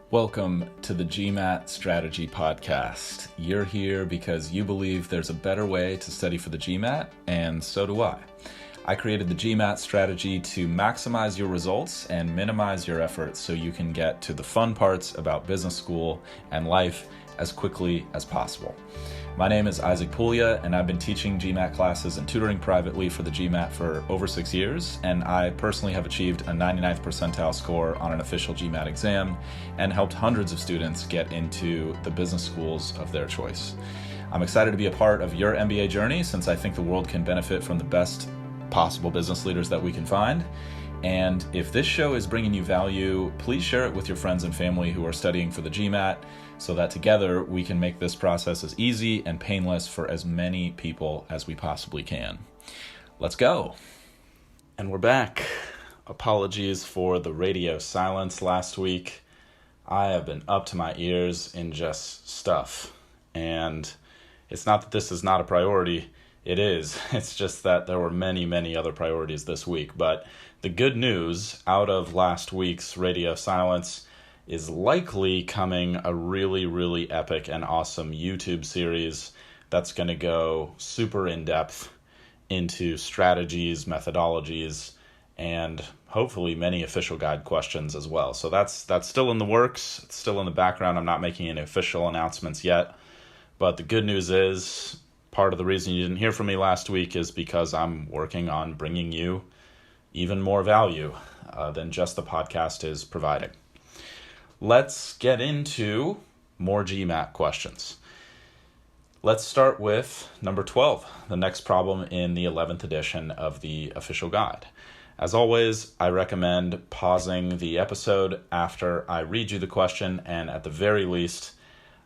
Welcome to the GMAT Strategy Podcast. You're here because you believe there's a better way to study for the GMAT, and so do I. I created the GMAT strategy to maximize your results and minimize your efforts so you can get to the fun parts about business school and life as quickly as possible. My name is Isaac Puglia, and I've been teaching GMAT classes and tutoring privately for the GMAT for over 6 years, and I personally have achieved a 99th percentile score on an official GMAT exam and helped hundreds of students get into the business schools of their choice. I'm excited to be a part of your MBA journey since I think the world can benefit from the best possible business leaders that we can find. And if this show is bringing you value, please share it with your friends and family who are studying for the GMAT so that together we can make this process as easy and painless for as many people as we possibly can. Let's go. And we're back. Apologies for the radio silence last week. I have been up to my ears in just stuff. And it's not that this is not a priority. It is. It's just that there were many other priorities this week. But the good news out of last week's radio silence is likely coming a really epic and awesome YouTube series that's going to go super in-depth into strategies, methodologies, and hopefully many official guide questions as well. So that's still in the works. It's still in the background. I'm not making any official announcements yet. But the good news is part of the reason you didn't hear from me last week is because I'm working on bringing you even more value than just the podcast is providing. Let's get into more GMAT questions. Let's start with number 12, the next problem in the 11th edition of the official guide. As always, I recommend pausing the episode after I read you the question and at the very least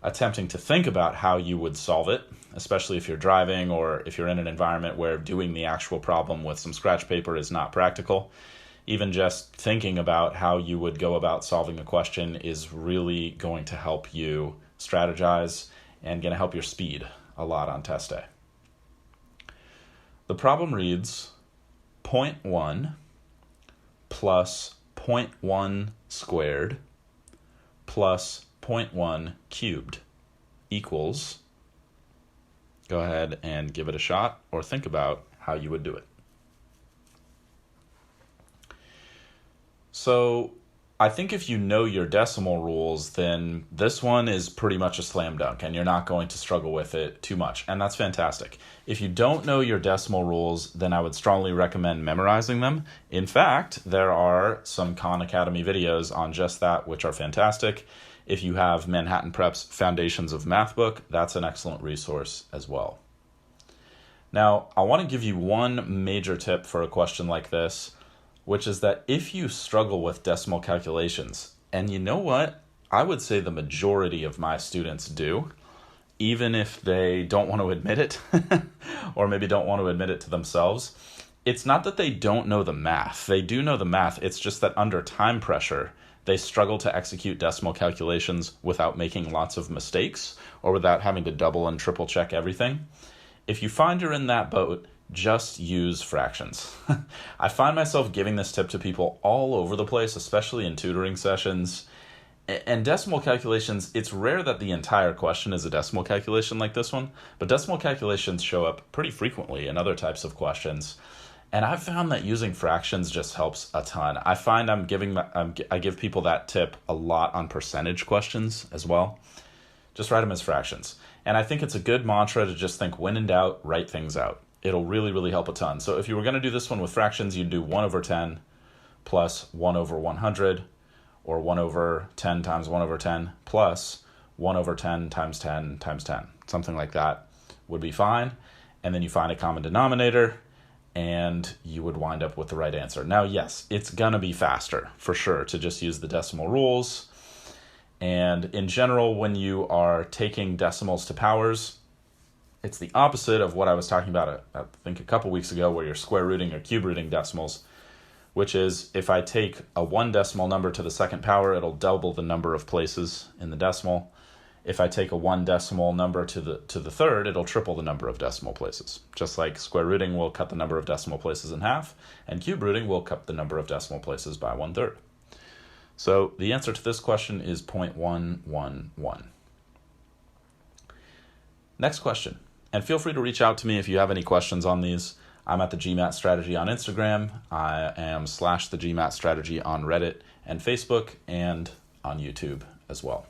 attempting to think about how you would solve it, especially if you're driving or if you're in an environment where doing the actual problem with some scratch paper is not practical. Even just thinking about how you would go about solving a question is really going to help you strategize and going to help your speed a lot on test day. The problem reads 0.1 plus 0.1 squared plus 0.1 cubed equals, go ahead and give it a shot or think about how you would do it. So I think if you know your decimal rules, then this one is pretty much a slam dunk and you're not going to struggle with it too much. And that's fantastic. If you don't know your decimal rules, then I would strongly recommend memorizing them. In fact, there are some Khan Academy videos on just that, which are fantastic. If you have Manhattan Prep's Foundations of Math book, that's an excellent resource as well. Now, I want to give you one major tip for a question like this, which is that if you struggle with decimal calculations, and you know what? I would say the majority of my students do, even if they don't want to admit it, or maybe don't want to admit it to themselves. It's not that they don't know the math. They do know the math. It's just that under time pressure, they struggle to execute decimal calculations without making lots of mistakes or without having to double and triple check everything. If you find you're in that boat, just use fractions. I find myself giving this tip to people all over the place, especially in tutoring sessions. And decimal calculations, it's rare that the entire question is a decimal calculation like this one, but decimal calculations show up pretty frequently in other types of questions. And I've found that using fractions just helps a ton. I find I give people that tip a lot on percentage questions as well. Just write them as fractions. And I think it's a good mantra to just think, when in doubt, write things out. It'll really help a ton. So if you were going to do this one with fractions, you'd do 1 over 10 plus 1 over 100, or 1 over 10 times 1 over 10 plus 1 over 10 times 10 times 10. Something like that would be fine. And then you find a common denominator, and you would wind up with the right answer. Now, yes, it's going to be faster, for sure, to just use the decimal rules. And in general, when you are taking decimals to powers, it's the opposite of what I was talking about, I think, a couple weeks ago, where you're square rooting or cube rooting decimals, which is if I take a 1 decimal number to the second power, it'll double the number of places in the decimal. If I take a 1 decimal number to the third, it'll triple the number of decimal places. Just like square rooting will cut the number of decimal places in half, and cube rooting will cut the number of decimal places by 1/3. So the answer to this question is 0.111. Next question. And feel free to reach out to me if you have any questions on these. I'm at the GMATstudy on Instagram. I am / the GMATstudy on Reddit and Facebook and on YouTube as well.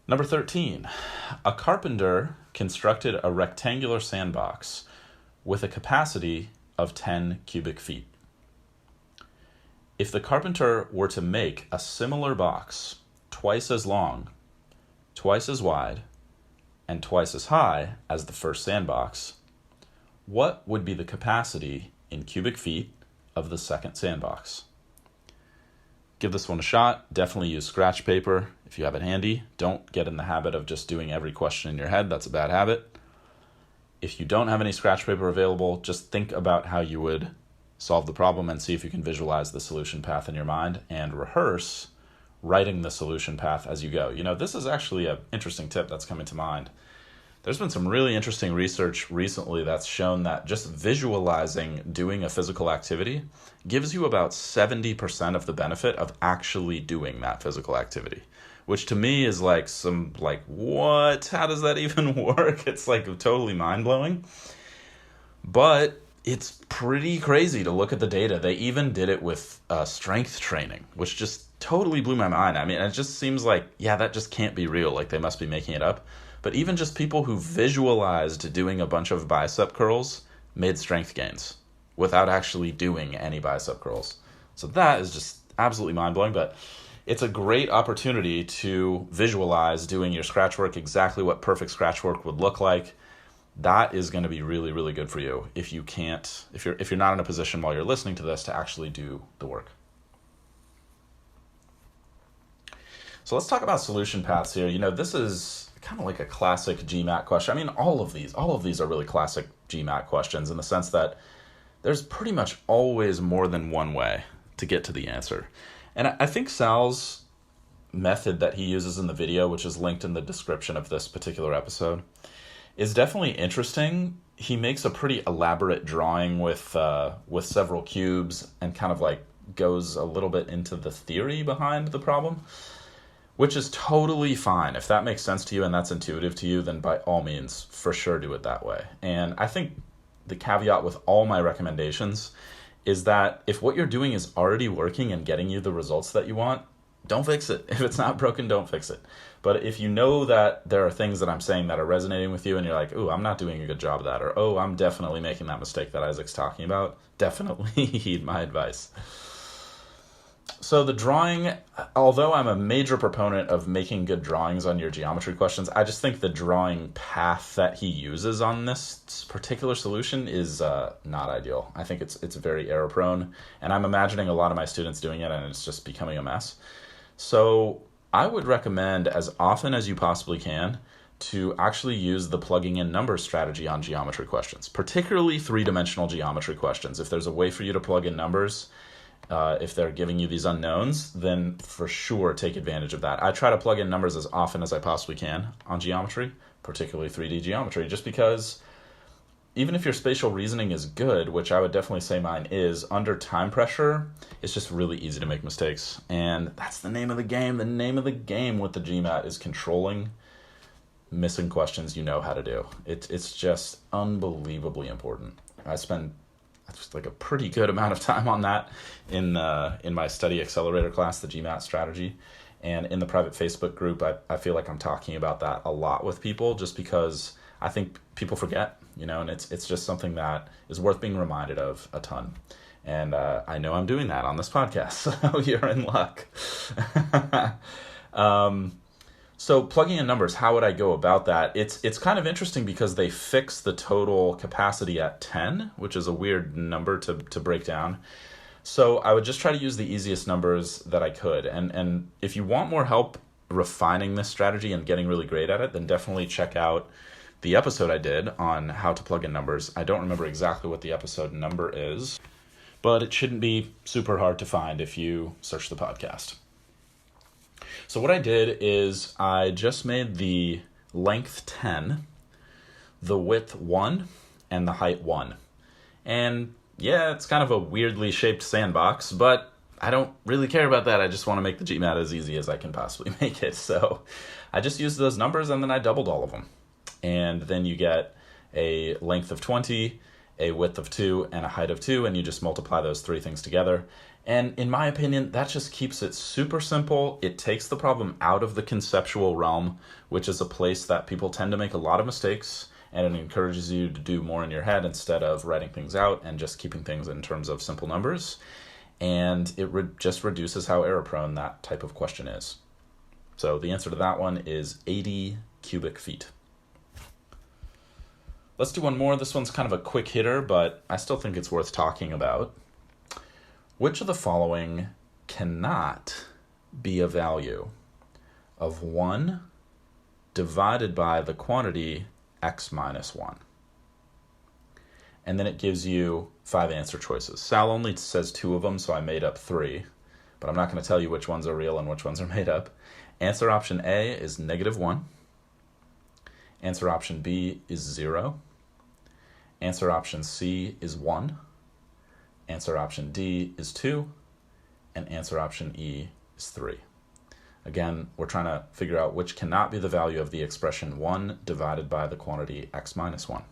Number 13. A carpenter constructed a rectangular sandbox with a capacity of 10 cubic feet. If the carpenter were to make a similar box twice as long, twice as wide, and twice as high as the first sandbox, what would be the capacity in cubic feet of the second sandbox? Give this one a shot. Definitely use scratch paper if you have it handy. Don't get in the habit of just doing every question in your head. That's a bad habit. If you don't have any scratch paper available, just think about how you would solve the problem and see if you can visualize the solution path in your mind and rehearse writing the solution path as you go. This is actually an interesting tip that's coming to mind. There's been some really interesting research recently that's shown that just visualizing doing a physical activity gives you about 70% of the benefit of actually doing that physical activity, which to me is what? How does that even work? It's totally mind-blowing. But it's pretty crazy to look at the data. They even did it with strength training, which just totally blew my mind. I mean, it just seems that just can't be real. They must be making it up. But even just people who visualized doing a bunch of bicep curls made strength gains without actually doing any bicep curls. So that is just absolutely mind-blowing. But it's a great opportunity to visualize doing your scratch work, exactly what perfect scratch work would look like. That is going to be really, really good for you if you're not in a position while you're listening to this to actually do the work. So let's talk about solution paths here. This is kind of like a classic GMAT question. I mean, all of these are really classic GMAT questions in the sense that there's pretty much always more than one way to get to the answer. And I think Sal's method that he uses in the video, which is linked in the description of this particular episode, is definitely interesting. He makes a pretty elaborate drawing with several cubes and kind of goes a little bit into the theory behind the problem, which is totally fine. If that makes sense to you and that's intuitive to you, then by all means, for sure do it that way. And I think the caveat with all my recommendations is that if what you're doing is already working and getting you the results that you want, don't fix it. If it's not broken, don't fix it. But if you know that there are things that I'm saying that are resonating with you and you're like, ooh, I'm not doing a good job of that, or oh, I'm definitely making that mistake that Isaac's talking about, definitely heed my advice. So the drawing, although I'm a major proponent of making good drawings on your geometry questions, I just think the drawing path that he uses on this particular solution is not ideal. I think it's very error prone, and I'm imagining a lot of my students doing it and it's just becoming a mess. So I would recommend, as often as you possibly can, to actually use the plugging in numbers strategy on geometry questions, particularly three-dimensional geometry questions. If there's a way for you to plug in numbers, if they're giving you these unknowns, then for sure take advantage of that. I try to plug in numbers as often as I possibly can on geometry, particularly 3D geometry, just because even if your spatial reasoning is good, which I would definitely say mine is, under time pressure, it's just really easy to make mistakes. And that's the name of the game. The name of the game with the GMAT is controlling missing questions you know how to do. It's just unbelievably important. I spend a pretty good amount of time on that in my study accelerator class, the GMAT strategy. And in the private Facebook group, I feel like I'm talking about that a lot with people just because I think people forget, and it's just something that is worth being reminded of a ton. And I know I'm doing that on this podcast, so you're in luck. So plugging in numbers, how would I go about that? It's kind of interesting because they fix the total capacity at 10, which is a weird number to break down. So I would just try to use the easiest numbers that I could. And if you want more help refining this strategy and getting really great at it, then definitely check out the episode I did on how to plug in numbers. I don't remember exactly what the episode number is, but it shouldn't be super hard to find if you search the podcast. So what I did is I just made the length 10, the width 1, and the height 1. And yeah, it's kind of a weirdly shaped sandbox, but I don't really care about that. I just want to make the GMAT as easy as I can possibly make it. So I just used those numbers and then I doubled all of them. And then you get a length of 20, a width of 2, and a height of 2, and you just multiply those three things together. And in my opinion, that just keeps it super simple. It takes the problem out of the conceptual realm, which is a place that people tend to make a lot of mistakes, and it encourages you to do more in your head instead of writing things out and just keeping things in terms of simple numbers. And it just reduces how error-prone that type of question is. So the answer to that one is 80 cubic feet. Let's do one more. This one's kind of a quick hitter, but I still think it's worth talking about. Which of the following cannot be a value of 1 divided by the quantity x minus 1? And then it gives you 5 answer choices. Sal only says 2 of them, so I made up 3. But I'm not going to tell you which ones are real and which ones are made up. Answer option A is -1. Answer option B is 0. Answer option C is 1. Answer option D is 2. And answer option E is 3. Again, we're trying to figure out which cannot be the value of the expression 1 divided by the quantity x minus 1.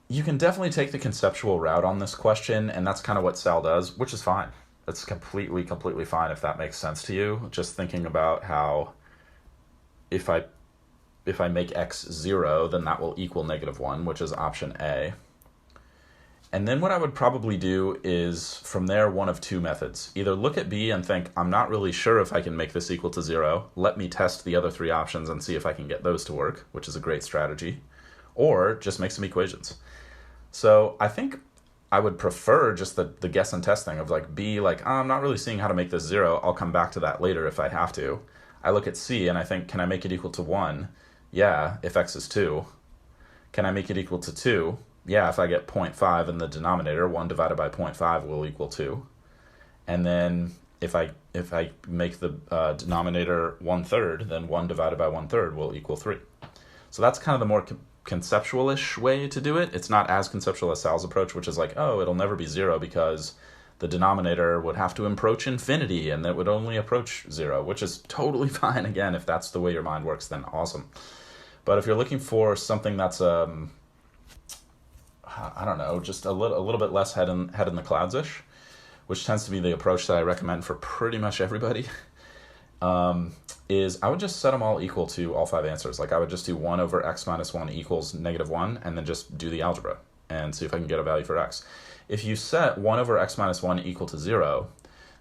You can definitely take the conceptual route on this question, and that's kind of what Sal does, which is fine. It's completely fine if that makes sense to you. Just thinking about how if I make x 0, then that will equal -1, which is option A. And then what I would probably do is, from there, one of 2 methods. Either look at B and think, I'm not really sure if I can make this equal to 0. Let me test the other 3 options and see if I can get those to work, which is a great strategy. Or just make some equations. So I think I would prefer just the guess and test thing of like B, like, I'm not really seeing how to make this 0. I'll come back to that later if I have to. I look at C and I think, can I make it equal to 1? Yeah, if x is 2. Can I make it equal to 2? Yeah, if I get 0.5 in the denominator, 1 divided by 0.5 will equal 2. And then if I make the denominator 1/3, then 1 divided by 1/3 will equal 3. So that's kind of the more conceptual-ish way to do it. It's not as conceptual as Sal's approach, which is like, oh, it'll never be 0 because the denominator would have to approach infinity and it would only approach 0, which is totally fine. Again, if that's the way your mind works, then awesome. But if you're looking for something that's I don't know, just a little bit less head in the clouds-ish, which tends to be the approach that I recommend for pretty much everybody, is I would just set them all equal to all 5 answers. Like I would just do 1 over x minus 1 equals -1, and then just do the algebra and see if I can get a value for x. If you set 1 over x minus 1 equal to 0,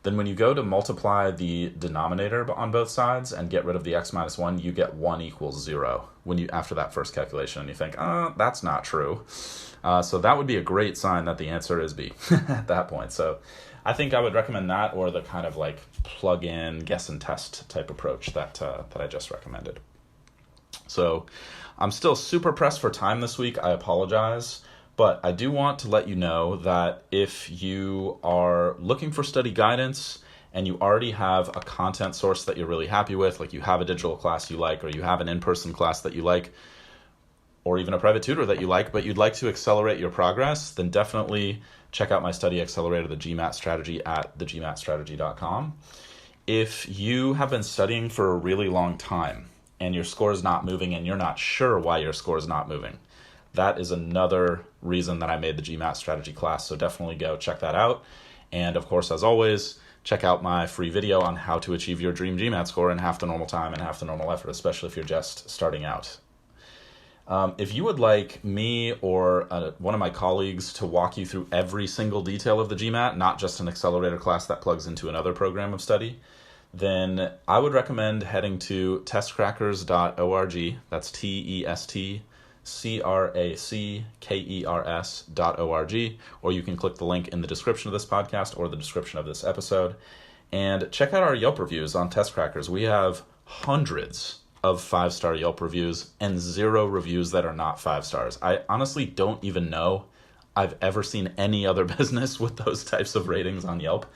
then when you go to multiply the denominator on both sides and get rid of the x minus 1, you get 1 equals 0 after that first calculation, and you think, that's not true. So that would be a great sign that the answer is B at that point. So I think I would recommend that, or the kind of like plug-in, guess and test type approach that I just recommended. So I'm still super pressed for time this week. I apologize. But I do want to let you know that if you are looking for study guidance and you already have a content source that you're really happy with, like you have a digital class you like, or you have an in-person class that you like, or even a private tutor that you like, but you'd like to accelerate your progress, then definitely check out my study accelerator, the GMAT strategy, at thegmatstrategy.com. If you have been studying for a really long time and your score is not moving and you're not sure why your score is not moving, that is another reason that I made the GMAT strategy class, so definitely go check that out. And of course, as always, check out my free video on how to achieve your dream GMAT score in half the normal time and half the normal effort, especially if you're just starting out. If you would like me or one of my colleagues to walk you through every single detail of the GMAT, not just an accelerator class that plugs into another program of study, then I would recommend heading to testcrackers.org. That's testcrackers.org, or you can click the link in the description of this podcast or the description of this episode. And check out our Yelp reviews on Testcrackers. We have hundreds of 5-star Yelp reviews and 0 reviews that are not 5 stars. I honestly don't even know I've ever seen any other business with those types of ratings on Yelp.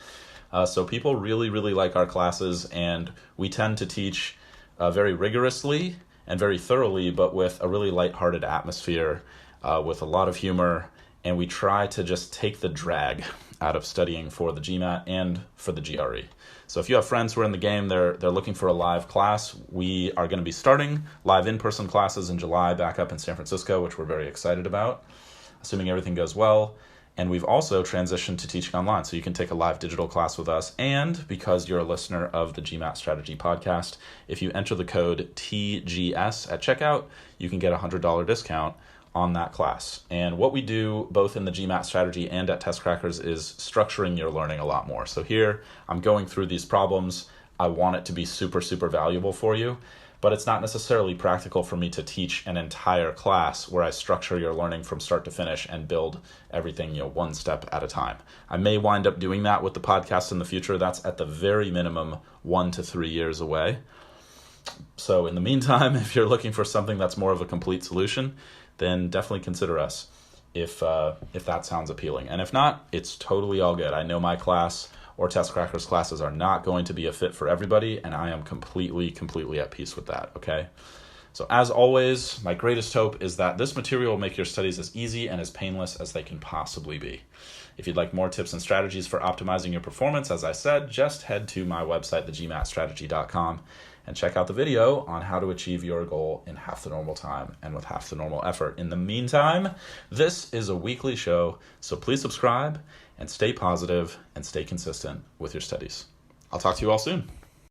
So people really, really like our classes, and we tend to teach very rigorously and very thoroughly, but with a really lighthearted atmosphere. with a lot of humor, and we try to just take the drag out of studying for the GMAT and for the GRE. So if you have friends who are in the game, they're looking for a live class, we are going to be starting live in-person classes in July back up in San Francisco, which we're very excited about, assuming everything goes well. And we've also transitioned to teaching online, so you can take a live digital class with us. And because you're a listener of the GMAT Strategy podcast, if you enter the code TGS at checkout, you can get a $100 discount on that class. And what we do both in the GMAT Strategy and at Test Crackers is structuring your learning a lot more. So here I'm going through these problems. I want it to be super, super valuable for you, but it's not necessarily practical for me to teach an entire class where I structure your learning from start to finish and build everything, one step at a time. I may wind up doing that with the podcast in the future. That's at the very minimum 1 to 3 years away. So in the meantime, if you're looking for something that's more of a complete solution, then definitely consider us if that sounds appealing. And if not, it's totally all good. I know my class or Test Crackers classes are not going to be a fit for everybody, and I am completely at peace with that, okay? So as always, my greatest hope is that this material will make your studies as easy and as painless as they can possibly be. If you'd like more tips and strategies for optimizing your performance, as I said, just head to my website, thegmatstrategy.com, and check out the video on how to achieve your goal in half the normal time and with half the normal effort. In the meantime, this is a weekly show, so please subscribe and stay positive and stay consistent with your studies. I'll talk to you all soon.